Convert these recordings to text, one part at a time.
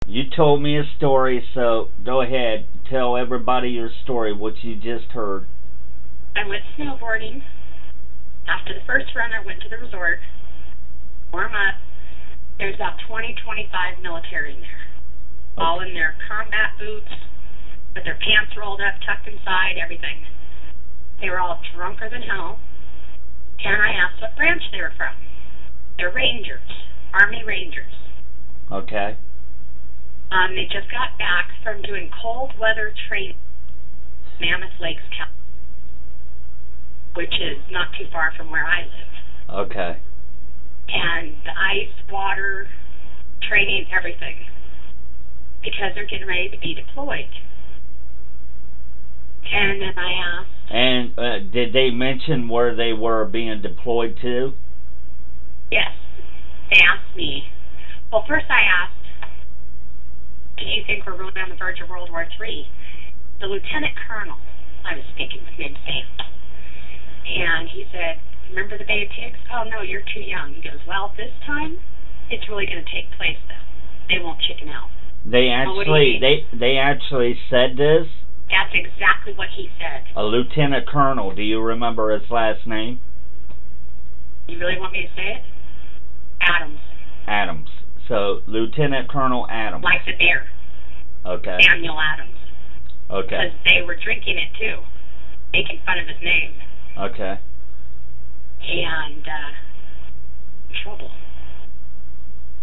You told me a story, so go ahead. Tell everybody your story, what you just heard. I went snowboarding. After the first run, I went to the resort, warm up. There's about 20, 25 military in there, all in their combat boots, with their pants rolled up, tucked inside, everything. They were all drunker than hell, and I asked what branch they were from. They're Rangers, Army Rangers. Okay. They just got back from doing cold weather training in Mammoth Lakes, California, which is not too far from where I live. Okay. And the ice, water, training, everything, because they're getting ready to be deployed. And then I asked... And did they mention where they were being deployed to? Yes. They asked me. Well, first I asked, do you think we're really on the verge of World War III? The lieutenant colonel I was speaking with named Sam. And he said, remember the Bay of Pigs? Oh, no, you're too young. He goes, well, this time, it's really going to take place, though. They won't chicken out. They actually said this? That's exactly what he said. A lieutenant colonel. Do you remember his last name? You really want me to say it? Adams. Adams. So, Lieutenant Colonel Adams. Like the bear. Okay. Samuel Adams. Okay. Because they were drinking it, too. Making fun of his name. Okay. And, trouble.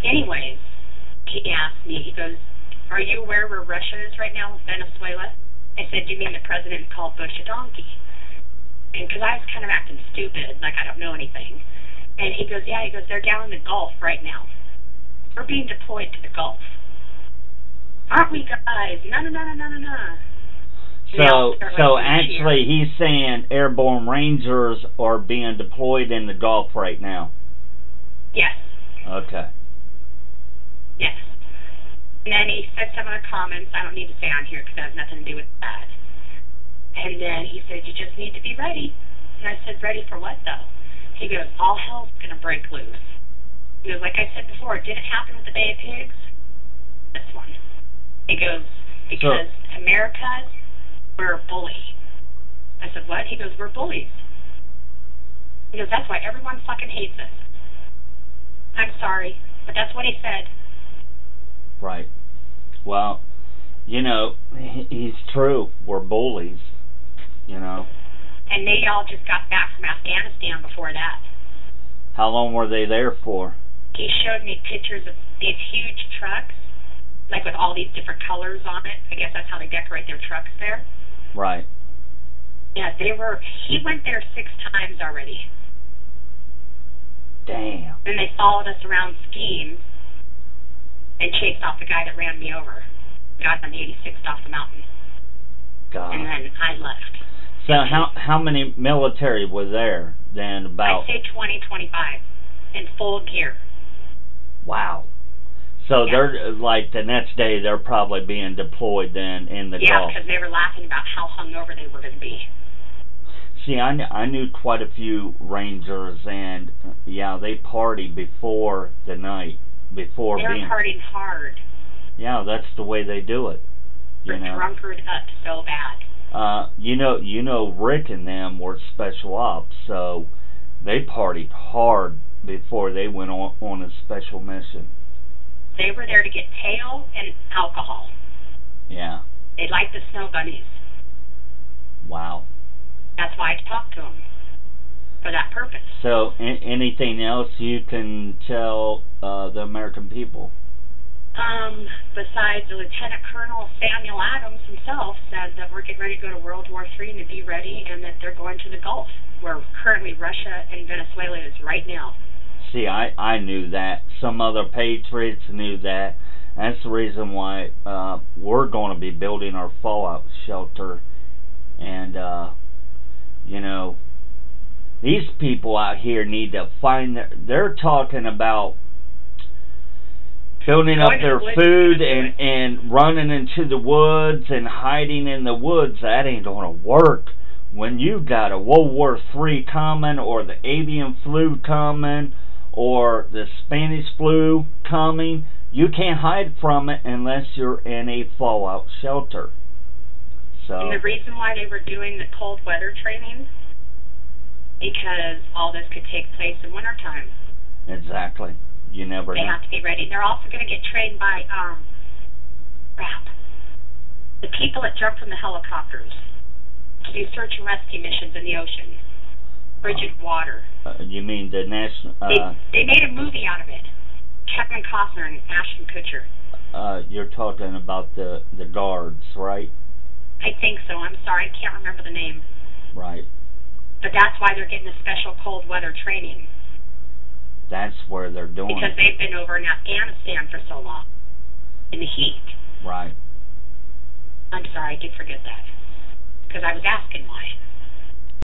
Anyways, he asked me, he goes, are you aware where Russia is right now, Venezuela? I said, do you mean the president called Bush a donkey? And because I was kind of acting stupid, like I don't know anything. And he goes, yeah, he goes, they're down in the Gulf right now. We're being deployed to the Gulf. Aren't we, guys? No. So actually he's saying airborne rangers are being deployed in the Gulf right now. Yes. Okay. Yes. And then he said some of the comments I don't need to say on here because that has nothing to do with that. And then he said, you just need to be ready. And I said, ready for what, though? He goes, all hell's going to break loose. He goes, like I said before, it didn't happen with the Bay of Pigs. This one. He goes, because America, we're a bully. I said, what? He goes, we're bullies. He goes, that's why everyone fucking hates us. I'm sorry, but that's what he said. Right. Well, you know, he's true. We're bullies, you know. And they all just got back from Afghanistan before that. How long were they there for? He showed me pictures of these huge trucks, like with all these different colors on it. I guess that's how they decorate their trucks there. Right. Yeah, he went there 6 times already. Damn. Then they followed us around skiing and chased off the guy that ran me over. Got on the 86th off the mountain. God. And then I left. So how many military were there then? About, I'd say 20, 25 in full gear. Wow. So they're like the next day they're probably being deployed then in the Gulf. Yeah, because they were laughing about how hungover they were going to be. See, I knew quite a few Rangers, and yeah, they partied before the night, before they were partying hard. Yeah, that's the way they do it. They're drunkered up so bad. You know, Rick and them were special ops, so they partied hard before they went on a special mission. They were there to get tail and alcohol. Yeah. They liked the snow bunnies. Wow. That's why I talked to them, for that purpose. So, anything else you can tell the American people? Besides the Lieutenant Colonel Samuel Adams himself said that we're getting ready to go to World War III and to be ready, and that they're going to the Gulf, where currently Russia and Venezuela is right now. See, I knew that. Some other patriots knew that. That's the reason why we're going to be building our fallout shelter. And, you know, these people out here need to find they're talking about building up their woods food and running into the woods and hiding in the woods, that ain't going to work. When you've got a World War III coming, or the avian flu coming, or the Spanish flu coming, you can't hide from it unless you're in a fallout shelter. So. And the reason why they were doing the cold weather training, because all this could take place in wintertime. Exactly. You never know. They have to be ready. They're also going to get trained by, the people that jump from the helicopters to do search and rescue missions in the ocean. Frigid water. You mean the national... they made a movie out of it. Kevin Costner and Ashton Kutcher. You're talking about the guards, right? I think so. I'm sorry. I can't remember the name. Right. But that's why they're getting the special cold weather training. That's where they're doing because they've been over in Afghanistan for so long. In the heat. Right. I'm sorry. I did forget that. Because I was asking why.